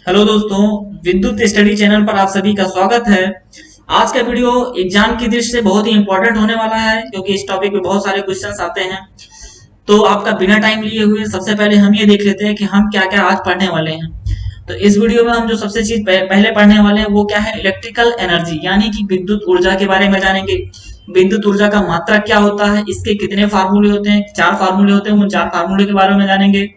Hello दोस्तों, विद्युत study channel पर आप सभी का स्वागत है। आज का वीडियो एग्जाम की दृष्टि से बहुत ही इंपॉर्टेंट होने वाला है क्योंकि इस टॉपिक पे बहुत सारे क्वेश्चंस आते हैं। तो आपका बिना टाइम लिए हुए सबसे पहले हम ये देख लेते हैं कि हम क्या क्या आज पढ़ने वाले हैं। तो इस वीडियो में हम जो सबसे चीज पहले पढ़ने वाले हैं वो क्या है, इलेक्ट्रिकल एनर्जी यानी कि विद्युत ऊर्जा के बारे में जानेंगे। विद्युत ऊर्जा का मात्रक क्या होता है, इसके कितने फार्मूले होते हैं, 4 फार्मूले होते हैं, उन 4 फार्मूले के बारे में जानेंगे।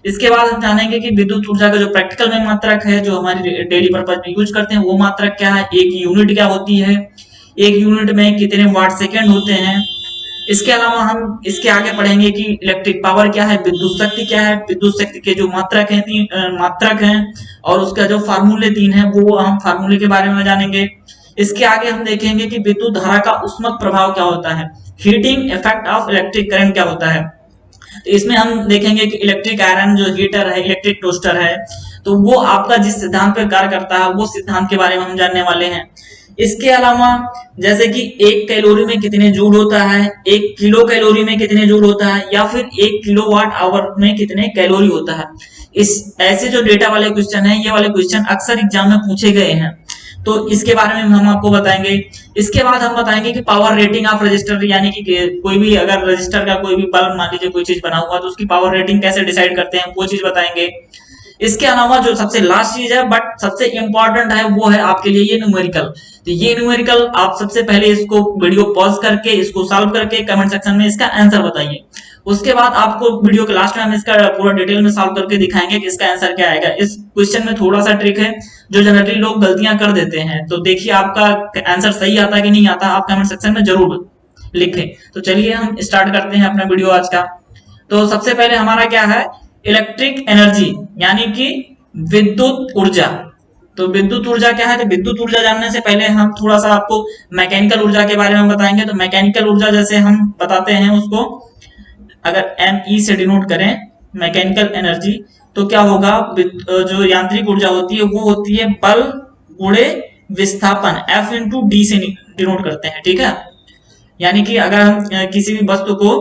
इसके बाद हम जानेंगे कि विद्युत ऊर्जा का जो प्रैक्टिकल में मात्रक है, जो हमारी डेली पर्पज में यूज करते हैं, वो मात्रक क्या है, एक यूनिट क्या होती है, एक यूनिट में कितने वाट सेकेंड होते हैं। इसके अलावा हम इसके आगे पढ़ेंगे कि इलेक्ट्रिक पावर क्या है, विद्युत शक्ति क्या है, विद्युत शक्ति के जो मात्रक हैं, 3 मात्रक हैं, और उसका जो फार्मूले 3 है वो हम फार्मूले के बारे में जानेंगे। इसके आगे हम देखेंगे कि विद्युत धारा का उष्मक प्रभाव क्या होता है, heating effect of electric current क्या होता है। तो इसमें हम देखेंगे कि इलेक्ट्रिक आयरन जो हीटर है, इलेक्ट्रिक टोस्टर है, तो वो आपका जिस सिद्धांत पर कार्य करता है वो सिद्धांत के बारे में हम जानने वाले हैं। इसके अलावा जैसे कि 1 कैलोरी में कितने जूल होता है, 1 किलो कैलोरी में कितने जूल होता है, या फिर 1 किलोवाट आवर में कितने कैलोरी होता है। इस ऐसे जो डेटा वाले क्वेश्चन है, ये वाले क्वेश्चन अक्सर एग्जाम में पूछे गए हैं, तो इसके बारे में हम आपको बताएंगे। इसके बाद हम बताएंगे कि पावर रेटिंग ऑफ रजिस्टर, यानी कि कोई भी अगर रजिस्टर का कोई भी बल्ब मान लीजिए कोई चीज बना हुआ तो उसकी पावर रेटिंग कैसे डिसाइड करते हैं, वो चीज बताएंगे। इसके अलावा जो सबसे लास्ट चीज है बट सबसे इंपॉर्टेंट है वो है आपके लिए ये न्यूमेरिकल। तो ये न्यूमेरिकल आप सबसे पहले इसको वीडियो पॉज करके इसको सॉल्व करके कमेंट सेक्शन में इसका आंसर बताइए। उसके बाद आपको वीडियो के लास्ट में हम इसका पूरा डिटेल में सॉल्व करके दिखाएंगे कि इसका आंसर क्या आएगा। इस क्वेश्चन में थोड़ा सा ट्रिक है जो जनरली लोग गलतियां कर देते हैं, तो देखिए आपका आंसर सही आता है कि नहीं आता, आप कमेंट सेक्शन में जरूर लिखें। तो चलिए हम स्टार्ट करते हैं अपना वीडियो आज का। तो सबसे पहले हमारा क्या है, इलेक्ट्रिक एनर्जी यानी कि विद्युत ऊर्जा। तो विद्युत ऊर्जा क्या है, तो विद्युत ऊर्जा जानने से पहले हम थोड़ा सा आपको मैकेनिकल ऊर्जा के बारे में बताएंगे। तो मैकेनिकल ऊर्जा जैसे हम बताते हैं उसको अगर ME से डिनोट करें मैकेनिकल एनर्जी, तो क्या होगा, जो यांत्रिक ऊर्जा होती है वो होती है बल गुणे विस्थापन, F इंटू डी से डिनोट करते हैं, ठीक है। यानी कि अगर हम किसी भी वस्तु को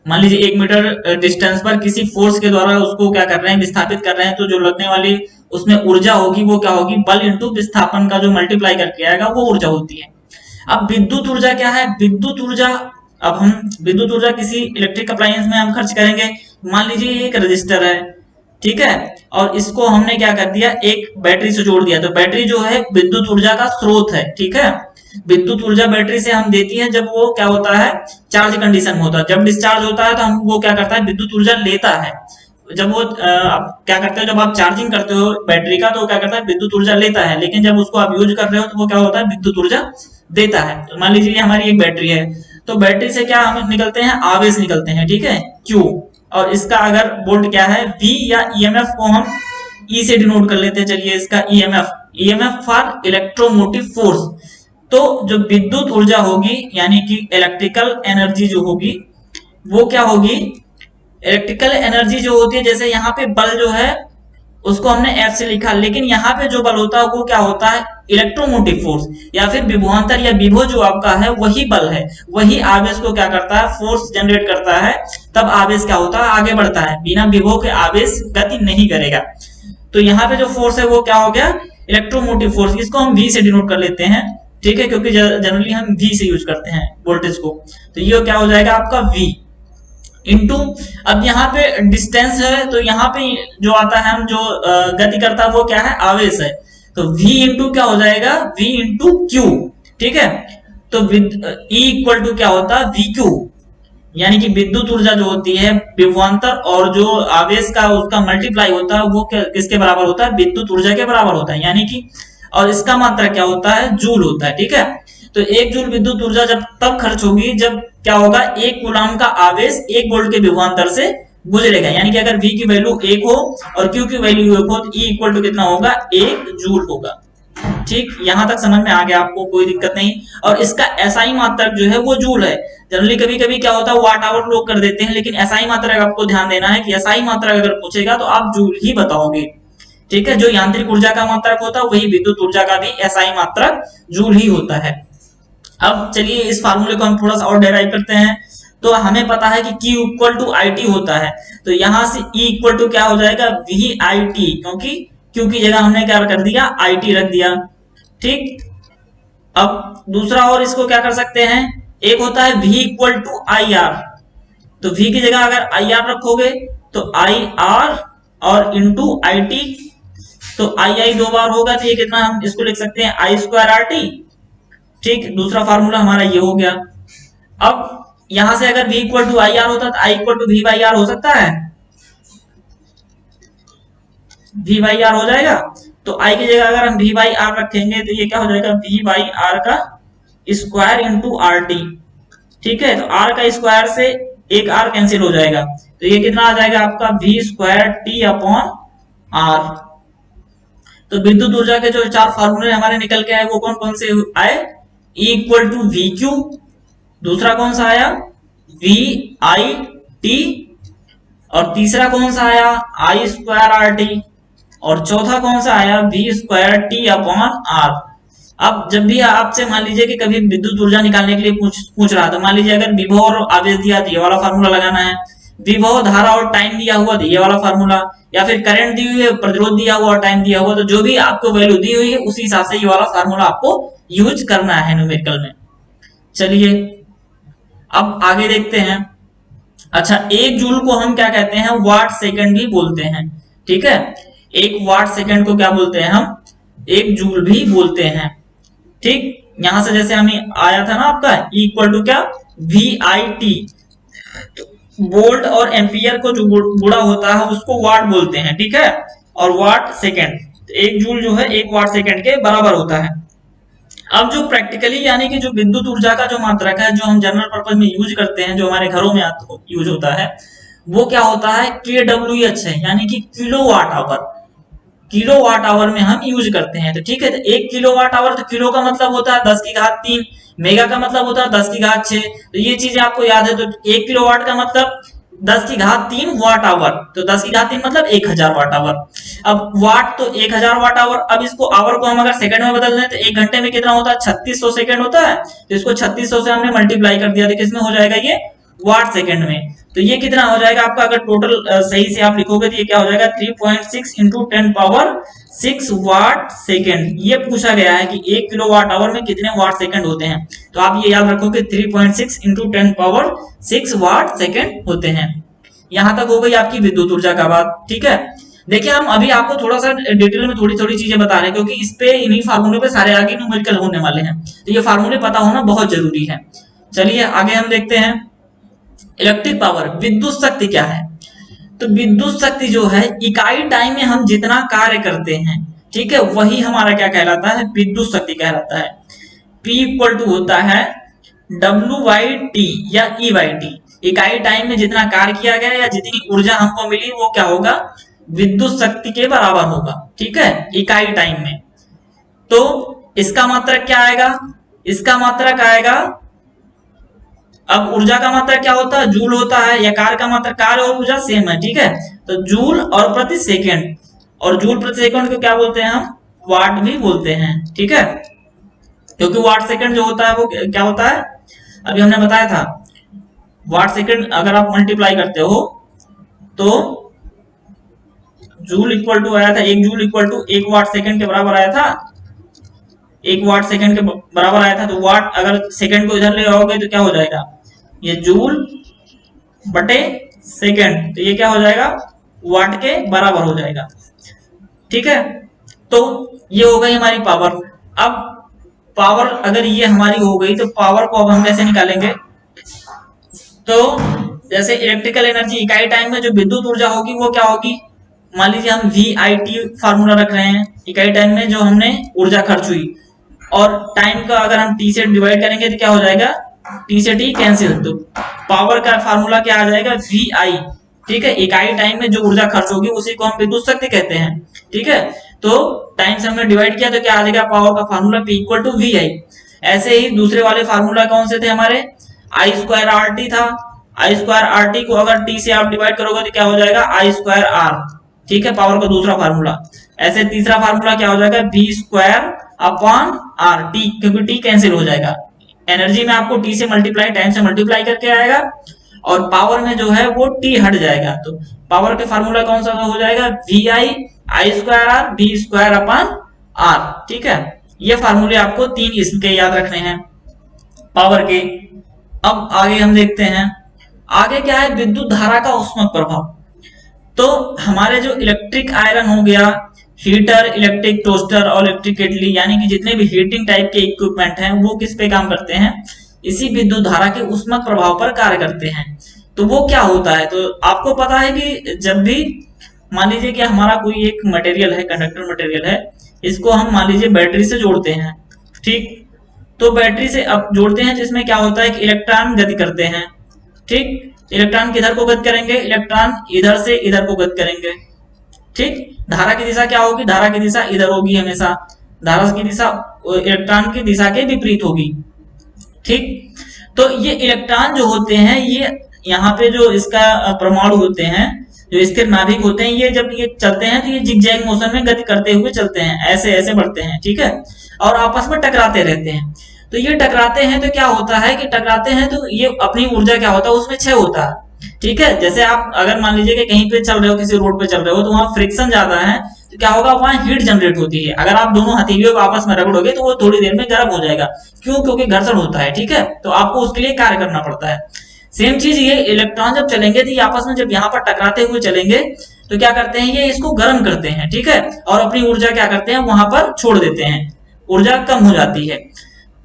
मान लीजिए 1 मीटर डिस्टेंस पर किसी फोर्स के द्वारा उसको क्या कर रहे हैं, विस्थापित कर रहे हैं, तो जो लगने वाली उसमें ऊर्जा होगी वो क्या होगी, बल इंटू विस्थापन का जो मल्टीप्लाई करके आएगा वो ऊर्जा होती है। अब विद्युत ऊर्जा क्या है, विद्युत ऊर्जा, अब हम विद्युत ऊर्जा किसी इलेक्ट्रिक अप्लायंस में हम खर्च करेंगे। मान लीजिए एक रजिस्टर है, ठीक है, और इसको हमने क्या कर दिया, एक बैटरी से जोड़ दिया। तो बैटरी जो है विद्युत ऊर्जा का स्रोत है, ठीक है। विद्युत ऊर्जा बैटरी से हम देती है जब वो क्या होता है, चार्ज कंडीशन में होता है। जब डिस्चार्ज होता है तो हम वो क्या करता है, विद्युत ऊर्जा लेता है। जब वो क्या करते हो, जब आप चार्जिंग करते हो बैटरी का तो क्या करता है, विद्युत ऊर्जा लेता है, लेकिन जब उसको आप यूज कर रहे हो तो वो क्या होता है, विद्युत ऊर्जा देता है। तो मान लीजिए हमारी एक बैटरी है, तो बैटरी से क्या हम निकलते हैं, आवेश निकलते हैं, ठीक है, Q। और इसका अगर वोल्ट क्या है, V, या EMF को हम E से डिनोट कर लेते हैं। चलिए इसका EMF फॉर इलेक्ट्रोमोटिव फोर्स। तो जो विद्युत ऊर्जा होगी यानी कि इलेक्ट्रिकल एनर्जी जो होगी वो क्या होगी, इलेक्ट्रिकल एनर्जी जो होती है, जैसे यहाँ पे बल जो है उसको हमने F से लिखा, लेकिन यहाँ पे जो बल होता है वो क्या होता है, इलेक्ट्रोमोटिव फोर्स, या फिर विभवांतर या विभव जो आपका है वही बल है, वही आवेश को क्या करता है, फोर्स जनरेट करता है। तब आवेश क्या होता है, आगे बढ़ता है। बिना विभव के आवेश गति नहीं करेगा। तो यहाँ पे जो फोर्स है वो क्या हो गया, इलेक्ट्रोमोटिव फोर्स। इसको हम V से डिनोट कर लेते हैं, ठीक है, क्योंकि जनरली हम V से यूज करते हैं वोल्टेज को। तो ये क्या हो जाएगा आपका V इंटू, अब यहाँ पे डिस्टेंस है तो यहाँ पे जो आता है, हम जो गति करता है वो क्या है, आवेश है। तो V इंटू क्या हो जाएगा, V इंटू Q, ठीक है। तो E इक्वल टू क्या होता है, VQ, यानी कि विद्युत ऊर्जा जो होती है विभवांतर और जो आवेश का उसका मल्टीप्लाई होता है वो किसके बराबर होता है, विद्युत ऊर्जा के बराबर होता है, यानी कि, और इसका मात्रा क्या होता है, जूल होता है, ठीक है। तो 1 जूल विद्युत ऊर्जा जब तब खर्च होगी जब क्या होगा, 1 कूलाम का आवेश 1 वोल्ट के विभवांतर से गुजरेगा। यानी कि अगर V की वैल्यू 1 हो और Q की वैल्यू 1 हो तो E इक्वल टू कितना होगा, 1 जूल होगा। ठीक, यहां तक समझ में आ गया आपको, कोई दिक्कत नहीं। और इसका SI मात्रक जो है वो जूल है। जनरली कभी कभी क्या होता है, वाट आवर लोग कर देते हैं, लेकिन SI मात्रक आपको ध्यान देना है कि SI मात्रक अगर पूछेगा तो आप जूल ही बताओगे, ठीक है। जो यांत्रिक ऊर्जा का मात्रक होता है वही विद्युत ऊर्जा का भी SI मात्रक जूल ही होता है। अब चलिए इस फार्मूले को हम थोड़ा सा और डेराइव करते हैं। तो हमें पता है कि Q इक्वल टू IT होता है, तो यहां से E इक्वल टू क्या हो जाएगा, VIT, क्योंकि Q की जगह हमने क्या कर दिया, IT रख दिया। ठीक, अब दूसरा और इसको क्या कर सकते हैं, एक होता है V equal to I R. तो V की जगह अगर आई आर रखोगे तो आई आर और इंटू आई टी, तो आई आई 2 बार होगा तो ये कितना, हम इसको लिख सकते हैं आई स्क्वायर आर टी। ठीक, दूसरा फार्मूला हमारा ये हो गया। अब यहां से अगर V equal to I R होता तो I equal to V by R हो सकता है, V बाई आर हो जाएगा। तो I की जगह अगर हम V बाई आर रखेंगे तो ये क्या हो जाएगा, V बाई आर का स्क्वायर इंटू आर टी। ठीक है, तो R का स्क्वायर से एक R कैंसिल हो जाएगा, तो ये कितना आ जाएगा आपका V square T upon R. तो विद्युत ऊर्जा के जो 4 फार्मूले हमारे निकल के आए वो कौन कौन से आए, E equal to V Q, दूसरा कौन सा आया V आई टी, और तीसरा कौन सा आया आई स्क्वायर आर टी, और चौथा कौन सा आया V square T upon R. अब जब भी आपसे मान लीजिए कि कभी विद्युत ऊर्जा निकालने के लिए पूछ रहा, तो मान लीजिए अगर विभव और आवेश दिया तो ये वाला फार्मूला लगाना है, विभव धारा और टाइम दिया हुआ तो ये वाला फार्मूला, या फिर करंट दी हुई है, प्रतिरोध दिया हुआ और टाइम दिया हुआ, तो जो भी आपको वैल्यू दी हुई है उसी हिसाब से ये वाला फार्मूला आपको यूज करना है न्यूमेरिकल में। चलिए अब आगे देखते हैं। अच्छा, एक जूल को हम क्या कहते हैं, वाट सेकंड भी बोलते हैं। ठीक है, एक वाट सेकंड को क्या बोलते हैं हम, एक जूल भी बोलते हैं। ठीक, यहां से जैसे हमें आया था ना आपका इक्वल टू क्या, वी आई टी। वोल्ट और एम्पियर को जो गुणा होता है उसको वाट बोलते हैं। ठीक है, और वाट सेकंड, तो एक जूल जो है 1 वाट सेकंड के बराबर होता है। अब जो प्रैक्टिकली यानी कि जो विद्युत ऊर्जा का जो मात्रक है, जो हम जनरल पर्पज में यूज करते हैं, जो हमारे घरों में यूज होता है, वो क्या होता है, kWh है, यानी कि kilo watt hour. Kilo watt hour में हम यूज करते हैं। तो ठीक है, तो 1 किलो वाट आवर, तो किलो का मतलब होता है 10 की घात 3, मेगा का मतलब होता है 10 की घात 6। तो ये चीजें आपको याद है। तो 1 किलो वाट का मतलब 10 की घात 3 वाट आवर, तो 10 की घात 3 मतलब 1000 वाट आवर। अब वाट तो 1000 वाट आवर। अब इसको आवर को हम अगर सेकंड में बदल दें तो 1 घंटे में कितना होता है, 3600 सेकंड होता है। तो इसको 3600 से हमने मल्टीप्लाई कर दिया, तो किसमें हो जाएगा ये, वाट सेकंड में। तो ये कितना हो जाएगा आपका, अगर टोटल सही से आप लिखोगे तो ये क्या हो जाएगा, 3.6 इंटू 10 पावर 6 वाट सेकंड। ये पूछा गया है कि 1 किलो वाट आवर में कितने वाट सेकंड होते हैं। तो आप ये याद रखो कि 3.6 इंटू 10 पावर 6 वाट सेकंड होते हैं। यहां तक हो गई आपकी विद्युत ऊर्जा का बात। ठीक है, देखिए हम अभी आपको थोड़ा सा डिटेल में थोड़ी थोड़ी चीजें बता रहे हैं, क्योंकि इस पे इन्हीं फार्मूले पे सारे आगे न्यूमेरिकल होने वाले हैं, तो ये फार्मूले पता होना बहुत जरूरी है। चलिए आगे हम देखते हैं, इलेक्ट्रिक पावर, विद्युत शक्ति क्या है। तो विद्युत शक्ति जो है, इकाई टाइम में हम जितना कार्य करते हैं, ठीक है, वही हमारा क्या कहलाता है, विद्युत शक्ति कहलाता है। P इक्वल टू होता है W बाई टी या E बाई टी। इकाई टाइम में जितना कार्य किया गया या जितनी ऊर्जा हमको मिली वो क्या होगा, विद्युत शक्ति के बराबर होगा। ठीक है, इकाई टाइम में। तो इसका मात्रक क्या आएगा, इसका मात्रक आएगा, अब ऊर्जा का मात्रक क्या होता है, जूल होता है, या कार्य का मात्रक, कार्य और ऊर्जा सेम है। ठीक है, तो जूल और प्रति सेकंड, और जूल प्रति सेकंड को क्या बोलते हैं हम, वाट भी बोलते हैं। ठीक है, क्योंकि वाट सेकंड जो होता है वो क्या होता है, अभी हमने बताया था, वाट सेकंड अगर आप मल्टीप्लाई करते हो तो जूल इक्वल टू आया था, 1 joule equal to 1 watt second के बराबर आया था, 1 वाट सेकंड के बराबर आया था। तो वाट अगर सेकंड को इधर ले आओगे तो क्या हो जाएगा, ये जूल बटे सेकंड, तो ये क्या हो जाएगा, वाट के बराबर हो जाएगा। ठीक है, तो ये हो गई हमारी पावर। अब पावर अगर ये हमारी हो गई तो पावर को अब हम कैसे निकालेंगे, तो जैसे इलेक्ट्रिकल एनर्जी इकाई टाइम में जो विद्युत ऊर्जा होगी वो क्या होगी, मान लीजिए हम VIT फार्मूला रख रहे हैं, इकाई टाइम में जो हमने ऊर्जा खर्च हुई, और टाइम का अगर हम T से डिवाइड करेंगे तो क्या हो जाएगा, T से T कैंसिल, तो पावर का फार्मूला क्या आ जाएगा, VI। ठीक है, इकाई टाइम में जो ऊर्जा खर्च होगी उसी को हम विद्युत शक्ति कहते हैं। ठीक है, तो टाइम से हमने डिवाइड किया तो क्या आ जाएगा, पावर का formula P equal to VI। ऐसे ही दूसरे वाले फार्मूला कौन से थे हमारे, I स्क्वायर RT था, I स्क्वायर RT को अगर T से आप डिवाइड करोगे तो क्या हो जाएगा, I स्क्वायर R। ठीक है, पावर का दूसरा फार्मूला। ऐसे तीसरा फार्मूला क्या हो जाएगा, V square upon R, T क्योंकि T कैंसिल हो जाएगा, एनर्जी में आपको T से मल्टीप्लाई, टाइम से मल्टीप्लाई करके आएगा, और पावर में जो है वो T हट जाएगा। तो पावर के फार्मूला कौन सा हो जाएगा, VI I square R V square upon R. ठीक है, ये फार्मूले आपको 3 इसके याद रखने हैं पावर के। अब आगे हम देखते हैं, आगे क्या है, विद्युत धारा का ऊष्मक प्रभाव। तो हमारे जो इलेक्ट्रिक आयरन हो गया, हीटर, इलेक्ट्रिक टोस्टर और इलेक्ट्रिक केटली, यानी कि जितने भी हीटिंग टाइप के इक्विपमेंट हैं वो किस पे काम करते हैं, इसी विद्युत धारा के ऊष्मक प्रभाव पर कार्य करते हैं। तो वो क्या होता है, तो आपको पता है कि जब भी मान लीजिए कि हमारा कोई एक मटेरियल है, कंडक्टर मटेरियल है, इसको हम मान लीजिए बैटरी से जोड़ते हैं। ठीक, तो बैटरी से अब जोड़ते हैं जिसमें क्या होता है कि इलेक्ट्रॉन गति करते हैं। ठीक, इलेक्ट्रॉन किधर को गति करेंगे, इलेक्ट्रॉन इधर से इधर को गति करेंगे। ठीक, धारा की दिशा क्या होगी, धारा की दिशा इधर होगी हमेशा, धारा की दिशा इलेक्ट्रॉन की दिशा के विपरीत होगी। ठीक, तो ये इलेक्ट्रॉन जो होते हैं, ये यहाँ पे जो इसका परमाणु होते हैं, जो स्थिर नाभिक होते हैं, ये जब ये चलते हैं तो ये जिगजैग मोशन में गति करते हुए चलते हैं, ऐसे ऐसे बढ़ते हैं। ठीक है, और आपस में टकराते रहते हैं। तो ये टकराते हैं तो क्या होता है कि टकराते हैं तो ये अपनी ऊर्जा क्या होता है, उसमें क्षय होता है। ठीक है, जैसे आप अगर मान लीजिए कि कहीं पे चल रहे हो, किसी रोड पे चल रहे हो, तो वहां फ्रिक्शन ज्यादा है, तो क्या होगा, वहां हीट जनरेट होती है। अगर आप दोनों हथेलियों को आपस में रगड़ोगे तो वो थोड़ी देर में गर्म हो जाएगा। क्यों, क्योंकि घर्षण होता है। ठीक है, तो आपको उसके लिए कार्य करना पड़ता है। सेम चीज ये इलेक्ट्रॉन जब चलेंगे तो ये आपस में जब यहाँ पर टकराते हुए चलेंगे तो क्या करते हैं, ये इसको गर्म करते हैं। ठीक है, और अपनी ऊर्जा क्या करते हैं, वहां पर छोड़ देते हैं, ऊर्जा कम हो जाती है।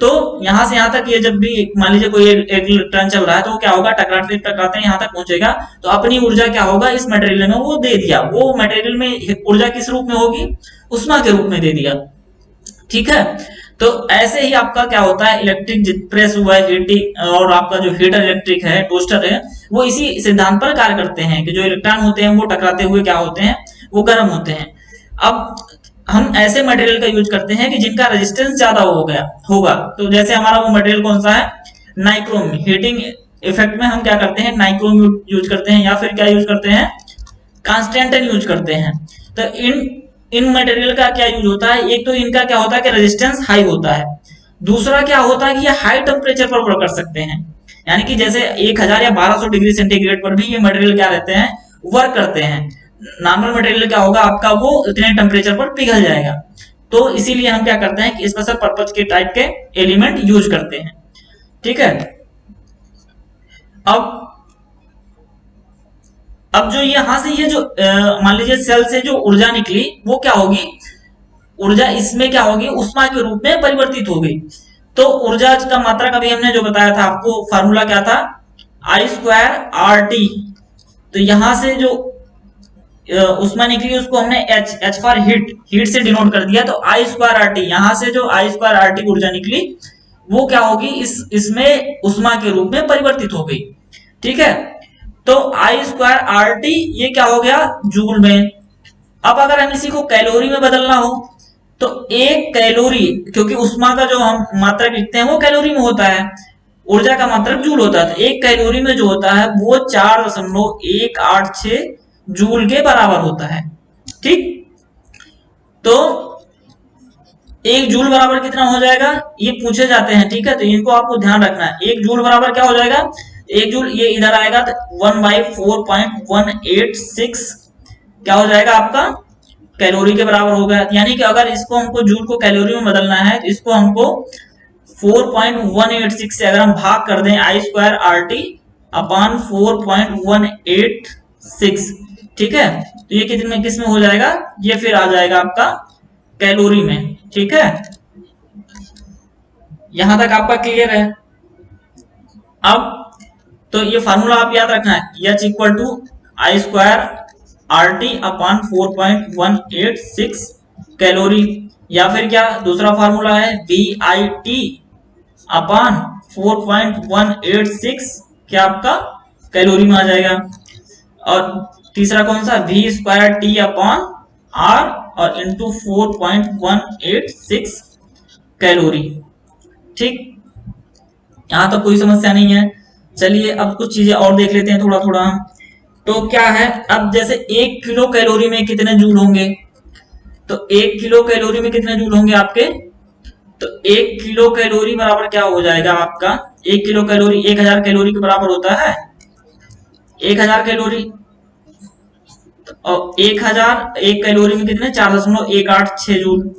तो यहां से यहां तक ये जब भी मान लीजिए कोई एक इलेक्ट्रॉन चल रहा है तो वो क्या होगा, टकराते टकराते यहां तक पहुंचेगा, तो अपनी ऊर्जा क्या होगा, इस मटेरियल में वो दे दिया। वो मटेरियल में ऊर्जा किस रूप में होगी, उष्मा के रूप में दे दिया। ठीक है, तो ऐसे ही आपका क्या होता है, इलेक्ट्रिक प्रेस हुआ है, हीटिंग, और आपका जो हीटर इलेक्ट्रिक है, टोस्टर है, वो इसी सिद्धांत पर कार्य करते हैं कि जो इलेक्ट्रॉन होते हैं वो टकराते हुए क्या होते हैं, वो गर्म होते हैं। अब हम ऐसे मटेरियल का यूज करते हैं कि जिनका रेजिस्टेंस ज्यादा हो गया होगा। तो जैसे हमारा वो मटेरियल कौन सा है, नाइक्रोम। हीटिंग इफेक्ट में हम क्या करते हैं, नाइक्रोम यूज करते हैं, या फिर क्या यूज करते हैं, कांस्टेंटन यूज करते हैं। तो इन मटेरियल का क्या यूज होता है, एक तो इनका क्या होता है कि रेजिस्टेंस हाई होता है, दूसरा क्या होता है कि ये हाई टेम्परेचर पर वर्क कर सकते हैं। यानी कि जैसे 1000 या 1200 डिग्री सेंटीग्रेड पर भी ये मटेरियल क्या रहते हैं, वर्क करते हैं। नॉर्मल मटेरियल क्या होगा आपका, वो इतने टेम्परेचर पर पिघल जाएगा। तो इसीलिए हम क्या करते हैं कि स्पेशल पर्पज के टाइप के एलिमेंट यूज करते हैं। ठीक है, अब जो यहां से ये जो मान लीजिए सेल से जो ऊर्जा निकली वो क्या होगी, ऊर्जा इसमें क्या होगी, उष्मा के रूप में परिवर्तित हो गई। तो ऊर्जा का मात्रा का भी हमने जो बताया था आपको, फार्मूला क्या था, आई स्क्वायर आर टी। तो यहां से जो उष्मा निकली उसको हमने एच फॉर हीट से डिनोट कर दिया। तो आई स्क्वायर आर टी, यहां से जो आई स्क्वायर आर टी ऊर्जा निकली वो क्या होगी, इसमें उष्मा के रूप में परिवर्तित हो गई। ठीक है, तो आई स्क्वायर आर टी ये क्या हो गया, जूल में। अब अगर हम इसी को कैलोरी में बदलना हो तो एक कैलोरी, क्योंकि उष्मा का जो हम मात्रक लिखते हैं वो कैलोरी में होता है, ऊर्जा का मात्रक जूल होता है। तो एक कैलोरी में जो होता है वो 4.186 जूल के बराबर होता है। ठीक, तो एक जूल बराबर कितना हो जाएगा, ये पूछे जाते हैं। ठीक है, तो इनको आपको ध्यान रखना है। एक जूल बराबर क्या हो जाएगा, एक जूल ये इधर आएगा तो 1/4.186 क्या हो जाएगा आपका, कैलोरी के बराबर होगा। यानी कि अगर इसको हमको जूल को कैलोरी में बदलना है तो इसको हमको 4.186 से अगर हम भाग कर दें आई स्क्वायर आर टी अपॉन 4.186, ठीक है, तो ये कितने किस में हो जाएगा, ये फिर आ जाएगा आपका कैलोरी में। ठीक है, यहां तक आपका क्लियर है। अब तो ये फार्मूला आप याद रखना है, H equal to I square R T upon 4.186 calorie, या फिर क्या दूसरा फार्मूला है वी आई टी अपॉन 4.186 क्या आपका कैलोरी में आ जाएगा। और तीसरा कौन सा, V square T upon R और इंटू 4.186 कैलोरी। ठीक, यहां तो कोई समस्या नहीं है। चलिए अब कुछ चीजें और देख लेते हैं थोड़ा थोड़ा हम। तो क्या है, अब जैसे 1 किलो कैलोरी में कितने जूल होंगे, तो 1 किलो कैलोरी में कितने जूल होंगे आपके, तो 1 किलो कैलोरी बराबर क्या हो जाएगा आपका, 1 किलो कैलोरी 1000 कैलोरी के बराबर होता है। 1000 कैलोरी और 1000 एक कैलोरी में कितने 4.186 जूल।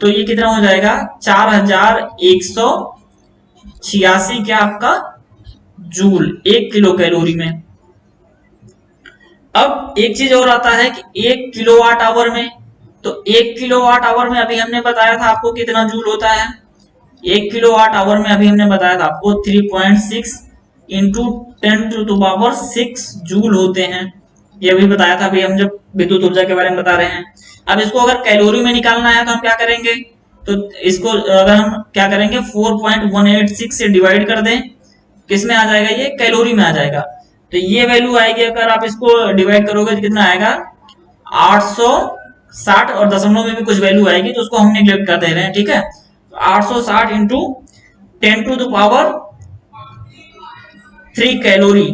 तो ये कितना हो जाएगा 4186 क्या आपका जूल 1 किलो कैलोरी में। अब एक चीज और आता है कि 1 किलोवाट आवर में, तो 1 किलोवाट आवर में अभी हमने बताया था आपको कितना जूल होता है। 1 किलोवाट आवर में अभी हमने बताया था आपको 3.6 इंटू 10⁻6 जूल होते हैं। ये अभी बताया था अभी हम जब विद्युत ऊर्जा के बारे में बता रहे हैं। अब इसको अगर कैलोरी में निकालना है तो हम क्या करेंगे, तो इसको अगर हम क्या करेंगे 4.186 से डिवाइड कर दें, किस में आ जाएगा ये कैलोरी में आ जाएगा। तो ये वैल्यू आएगी, अगर आप इसको डिवाइड करोगे तो कितना आएगा 860 और दशमलव में भी कुछ वैल्यू आएगी तो उसको हम नेग्लेक्ट कर दे रहे हैं, ठीक है। तो 860 इंटू 10⁻3 कैलोरी।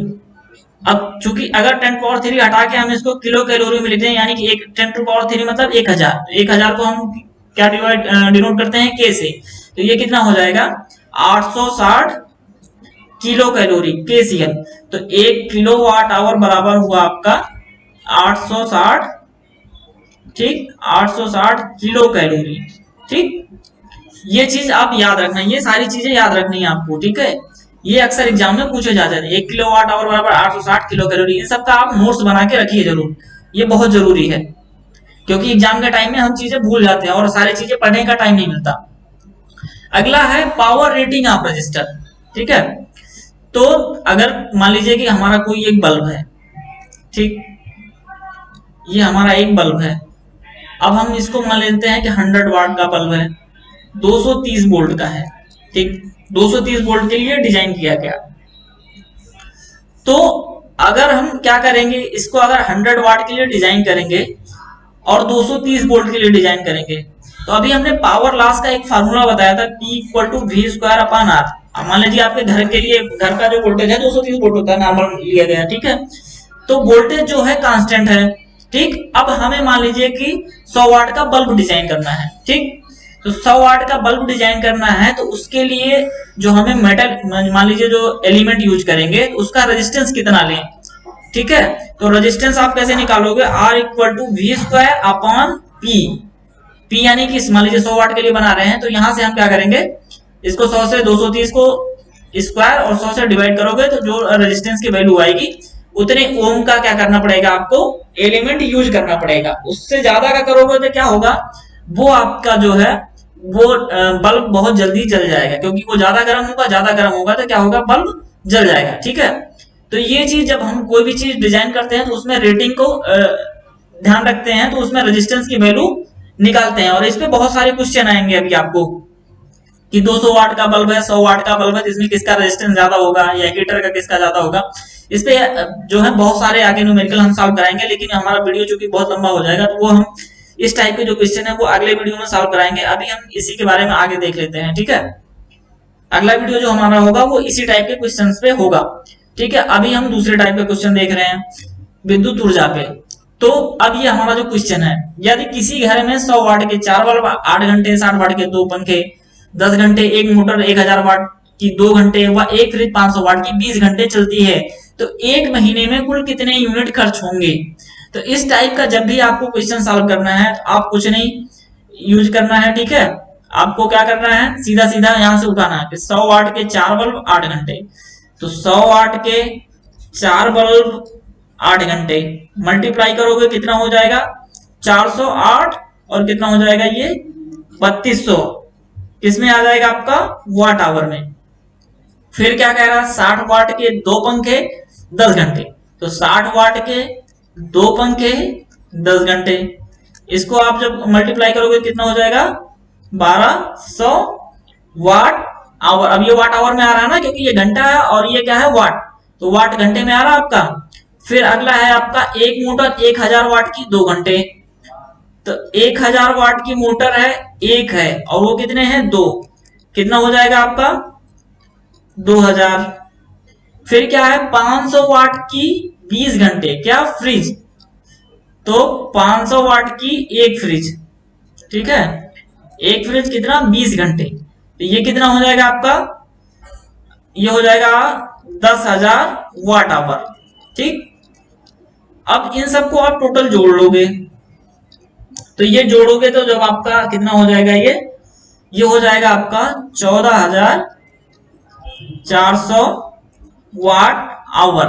अब चूंकि अगर 10⁻3 हटा के हम इसको किलो कैलोरी में लिखते हैं, यानी कि 10⁻3 मतलब 1000, 1000 को हम क्या डिनोट करते हैं के से, तो ये कितना हो जाएगा 860 किलो कैलोरी KCL। तो 1 किलोवाट आवर बराबर हुआ आपका 860, ठीक 860 किलो कैलोरी, ठीक। ये चीज आप याद रखना, ये सारी चीजें याद रखनी है आपको, ठीक है। ये अक्सर एग्जाम में पूछे जाते हैं 1 किलोवाट आवर बराबर 860 किलो कैलोरी। इन सब का आप नोट्स बना के रखिए जरूर, ये बहुत जरूरी है, क्योंकि एग्जाम के टाइम में हम चीजें भूल जाते हैं और सारी चीजें पढ़ने का टाइम नहीं मिलता। अगला है पावर रेटिंग ऑफ रजिस्टर, ठीक है। तो अगर मान लीजिए कि हमारा कोई एक बल्ब है, ठीक, ये हमारा एक बल्ब है। अब हम इसको मान लेते हैं कि 100 वाट का बल्ब है, 230 वोल्ट का है, ठीक, 230 वोल्ट के लिए डिजाइन किया गया। तो अगर हम क्या करेंगे, इसको अगर 100 वाट के लिए डिजाइन करेंगे और 230 वोल्ट के लिए डिजाइन करेंगे, तो अभी हमने पावर लॉस का एक फार्मूला बताया था P = V²/R। मान लीजिए आपके घर के लिए, घर का जो वोल्टेज है 230 वोल्ट होता है, नॉर्मल लिया गया, ठीक है। तो वोल्टेज जो है कांस्टेंट है, ठीक। अब हमें मान लीजिए कि 100 वाट का बल्ब डिजाइन करना है, ठीक। तो 100 वाट का बल्ब डिजाइन करना है तो उसके लिए जो हमें मेटल, मान लीजिए जो एलिमेंट यूज करेंगे उसका रेजिस्टेंस कितना लें, ठीक है। तो रेजिस्टेंस आप कैसे निकालोगे, R = V²/P। P यानी कि मान लीजिए 100 वाट के लिए बना रहे हैं, तो यहां से हम क्या करेंगे, इसको 100 से 230 को स्क्वायर और 100 से डिवाइड करोगे तो जो रेजिस्टेंस की वैल्यू आएगी उतने ओम का क्या करना पड़ेगा, आपको एलिमेंट यूज करना पड़ेगा। उससे ज्यादा का करोगे तो क्या होगा, वो आपका जो है वो बल्ब बहुत जल्दी जल जाएगा, क्योंकि वो ज्यादा गर्म होगा तो क्या होगा, बल्ब जल जाएगा, ठीक है। तो ये चीज जब हम कोई भी चीज डिजाइन करते हैं तो उसमें रेटिंग को ध्यान रखते हैं, तो उसमें रेजिस्टेंस की वैल्यू निकालते हैं। और इस पे बहुत सारे क्वेश्चन आएंगे अभी आपको कि 200 वाट का बल्ब है, 100 वाट का बल्ब है, इसमें किसका रेजिस्टेंस ज्यादा होगा या हीटर का किसका ज्यादा होगा। इस पे जो है बहुत सारे आगे न्यूमेरिकल हम सॉल्व कराएंगे, लेकिन हमारा वीडियो चूंकि बहुत लंबा हो जाएगा तो वो हम इस टाइप के जो क्वेश्चन है वो अगले वीडियो में सॉल्व कराएंगे। अभी हम इसी के बारे में आगे देख लेते हैं, ठीक है। अगला वीडियो जो हमारा होगा वो इसी टाइप के क्वेश्चंस पे होगा, ठीक है। अभी हम दूसरे टाइप के क्वेश्चन देख रहे हैं विद्युत ऊर्जा पे। तो अब ये हमारा जो क्वेश्चन है, यदि किसी घर में 100 वाट के 4 बल्ब, 8 घंटे 60 वाट के 2 पंखे, 10 घंटे एक मोटर 1000 वाट की 2 घंटे व एक फ्रिज 500 वाट की 20 घंटे चलती है, तो एक महीने में कुल कितने यूनिट खर्च होंगे। तो इस टाइप का जब भी आपको क्वेश्चन सॉल्व करना है तो आप कुछ नहीं यूज करना है, ठीक है। आपको क्या करना है, सीधा सीधा यहां से उठाना है 100 वाट के 4 बल्ब 8 घंटे, तो 100 वाट के 4 बल्ब 8 घंटे मल्टीप्लाई करोगे कितना हो जाएगा 408 और कितना हो जाएगा ये 3200, किसमें आ जाएगा आपका वाट आवर में। फिर क्या कह रहा है 60 वाट के 2 पंखे 10 घंटे, तो 60 वाट के 2 पंखे 10 घंटे, इसको आप जब मल्टीप्लाई करोगे कितना हो जाएगा 1200 वाट आवर। अब ये वाट आवर में आ रहा है ना, क्योंकि ये घंटा है और ये क्या है वाट, तो वाट घंटे में आ रहा है आपका। फिर अगला है आपका एक मोटर 1000 वाट की 2 घंटे, तो 1000 वाट की मोटर है, एक है और वो कितने हैं 2, कितना हो जाएगा आपका 2000। फिर क्या है 500 वाट की 20 घंटे क्या फ्रिज, तो 500 वाट की एक फ्रिज, ठीक है, एक फ्रिज कितना 20 घंटे, तो ये कितना हो जाएगा आपका, ये हो जाएगा 10,000 वाट आवर, ठीक। अब इन सबको आप टोटल जोड़ लोगे, तो ये जोड़ोगे तो जब आपका कितना हो जाएगा, ये हो जाएगा आपका 14,400 वाट आवर।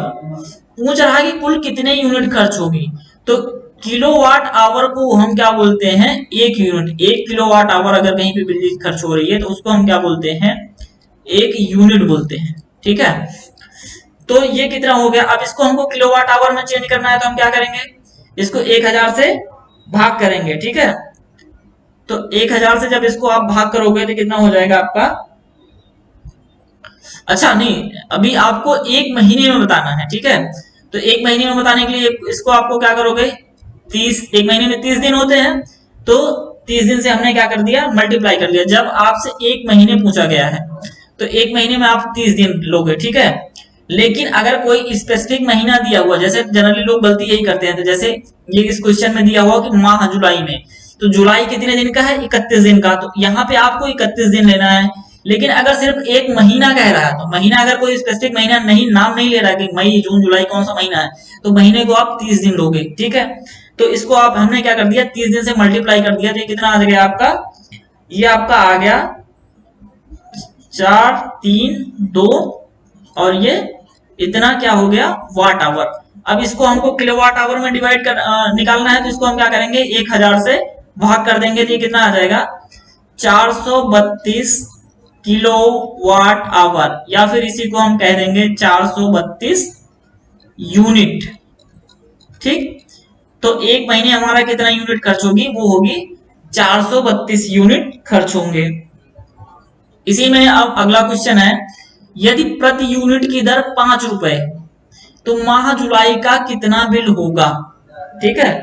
पूछ रहा है कि कुल कितने यूनिट खर्च होगी, तो किलोवाट आवर को हम क्या बोलते हैं, एक यूनिट। 1 किलोवाट आवर अगर कहीं पे बिजली खर्च हो रही है तो उसको हम क्या बोलते हैं, 1 यूनिट बोलते हैं। ठीक है, तो ये कितना हो गया। अब इसको हमको किलोवाट आवर में चेंज करना है तो हम क्या करेंगे, इसको 1000 से भाग करेंगे। ठीक है, तो 1000 से जब इसको आप भाग करोगे तो कितना हो जाएगा आपका, अच्छा नहीं, अभी आपको 1 महीने में बताना है। ठीक है, तो 1 महीने में बताने के लिए इसको आपको क्या करोगे, 1 महीने में 30 दिन होते हैं, तो 30 दिन से हमने क्या कर दिया, मल्टीप्लाई कर लिया। जब आपसे 1 महीने पूछा गया है तो 1 महीने में आप 30 दिन लोगे। ठीक है, लेकिन अगर कोई स्पेसिफिक महीना दिया हुआ, जैसे जनरली लोग गलती यही करते हैं, तो जैसे ये इस क्वेश्चन में दिया हुआ कि माह जुलाई में, तो जुलाई कितने दिन का है, 31 दिन का, तो यहाँ पे आपको 31 दिन लेना है। लेकिन अगर सिर्फ 1 महीना कह रहा है, तो महीना अगर कोई स्पेसिफिक महीना नहीं, नाम नहीं ले रहा कि मई जून जुलाई कौन सा महीना है, तो महीने को आप 30 दिन लोगे। ठीक है, तो इसको आप हमने क्या कर दिया, 30 दिन से मल्टीप्लाई कर दिया, तो ये कितना आ गया आपका, ये आपका आ गया 432 और ये इतना क्या हो गया, वाट आवर। अब इसको हमको किलोवाट आवर में डिवाइड कर निकालना है, तो इसको हम क्या करेंगे, 1000 से भाग कर देंगे, तो ये कितना आ जाएगा, 432 किलोवाट आवर, या फिर इसी को हम कह देंगे 432 यूनिट। ठीक, तो 1 महीने हमारा कितना यूनिट खर्च होगी, वो होगी 432 यूनिट खर्च होंगे। इसी में अब अगला क्वेश्चन है, यदि प्रति यूनिट की दर 5 रुपए, तो माह जुलाई का कितना बिल होगा। ठीक है,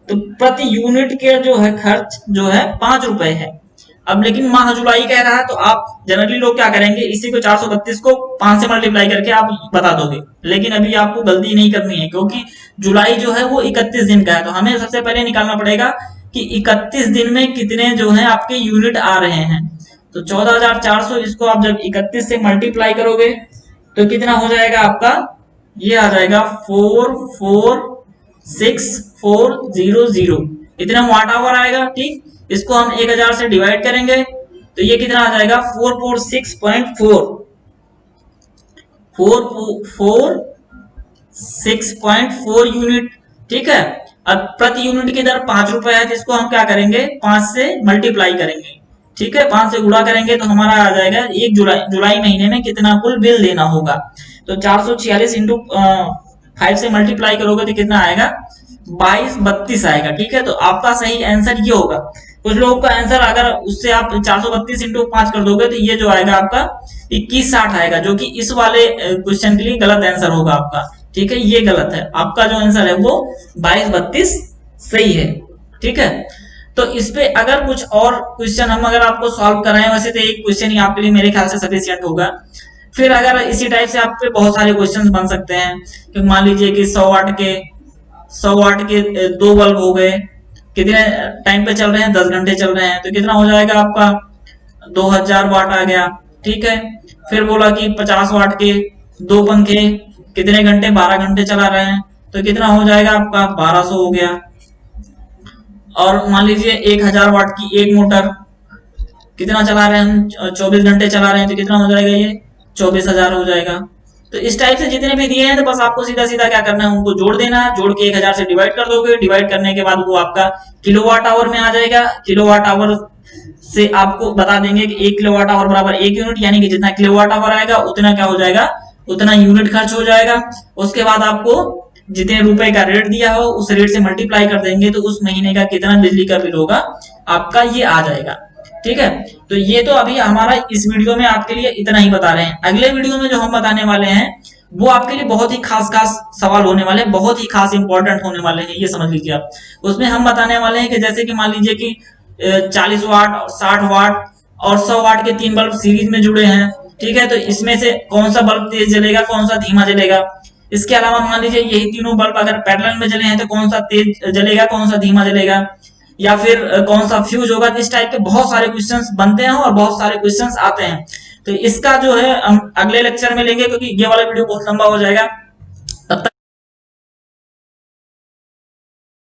तो प्रति यूनिट के जो है खर्च जो है 5 रुपए है। अब लेकिन माह जुलाई कह रहा है, तो आप जनरली लोग क्या करेंगे, इसी को 432 को 5 से मल्टीप्लाई करके आप बता दोगे, लेकिन अभी आपको गलती नहीं करनी है, क्योंकि जुलाई जो है वो 31 दिन का है। तो हमें सबसे पहले निकालना पड़ेगा कि 31 दिन में कितने जो है आपके यूनिट आ रहे हैं। तो 14,400, इसको आप जब 31 से मल्टीप्लाई करोगे तो कितना हो जाएगा आपका, ये आ जाएगा 446,400, इतना वाट आवर आएगा। ठीक, इसको हम 1000 से डिवाइड करेंगे तो ये कितना आ जाएगा, 446.4 यूनिट। ठीक है, अब प्रति यूनिट की दर 5 रुपए है, तो इसको हम क्या करेंगे, 5 से मल्टीप्लाई करेंगे। ठीक है, 5 से गुणा करेंगे तो हमारा आ जाएगा 1 जुलाई महीने में कितना कुल बिल देना होगा। तो 446 इंटू 5 से मल्टीप्लाई करोगे तो कितना आएगा, 2232 आएगा। ठीक है, तो आपका सही आंसर ये होगा। कुछ लोगों का आंसर अगर उससे आप 432 इंटू 5 कर दोगे तो ये जो आएगा आपका 2160 आएगा, जो कि इस वाले क्वेश्चन के लिए गलत आंसर होगा आपका। ठीक है, ये गलत है, आपका जो आंसर है वो 2232 सही है। ठीक है, तो इस पे अगर कुछ और क्वेश्चन हम अगर आपको सॉल्व कराएं, वैसे तो एक क्वेश्चन ही आपके लिए मेरे ख्याल से सफिशिएंट होगा। फिर अगर इसी टाइप से आप पे बहुत सारे क्वेश्चन बन सकते हैं कि मान लीजिए कि 100 वाट के 2 बल्ब हो गए, कितने टाइम पे चल रहे हैं, 10 घंटे चल रहे हैं, तो कितना हो जाएगा आपका, 2000 वाट आ गया। ठीक है, फिर बोला कि 50 वाट के 2 पंखे कितने घंटे, 12 घंटे चला रहे हैं, तो कितना हो जाएगा आपका, 1200 हो गया। और मान लीजिए 1000 वाट की एक मोटर कितना चला रहे हैं हम, 24 घंटे चला रहे हैं, तो कितना हो जाएगा, ये 24,000 हो जाएगा। तो इस टाइप से जितने भी दिए हैं, तो बस आपको सीधा सीधा क्या करना है, उनको जोड़ देना है, जोड़ के 1000 से डिवाइड कर दोगे, डिवाइड करने के बाद वो आपका किलोवाट आवर में आ जाएगा। किलोवाट आवर से आपको बता देंगे कि 1 किलोवाट आवर बराबर 1 यूनिट, यानी कि जितना किलोवाट आवर आएगा उतना क्या हो जाएगा, उतना यूनिट खर्च हो जाएगा। उसके बाद आपको जितने रुपए का रेट दिया हो उस रेट से मल्टीप्लाई कर देंगे, तो उस महीने का कितना बिजली का बिल होगा आपका, ये आ जाएगा। ठीक है, तो ये तो अभी हमारा इस वीडियो में आपके लिए इतना ही बता रहे हैं। अगले वीडियो में जो हम बताने वाले हैं वो आपके लिए बहुत ही खास सवाल होने वाले हैं, बहुत ही खास इंपॉर्टेंट होने वाले हैं, ये समझ लीजिए आप। उसमें हम बताने वाले हैं कि जैसे कि मान लीजिए कि 40 वाट, 60 वाट और 100 वाट के 3 बल्ब सीरीज में जुड़े हैं। ठीक है, तो इसमें से कौन सा बल्ब तेज जलेगा, कौन सा धीमा जलेगा। इसके अलावा मान लीजिए यही तीनों बल्ब अगर पैरेलल में जले हैं तो कौन सा तेज जलेगा, कौन सा धीमा जलेगा, या फिर कौन सा फ्यूज होगा। इस टाइप के बहुत सारे क्वेश्चंस बनते हैं और बहुत सारे क्वेश्चंस आते हैं। तो इसका जो है हम अगले लेक्चर में लेंगे, क्योंकि ये वाला वीडियो बहुत लंबा हो जाएगा।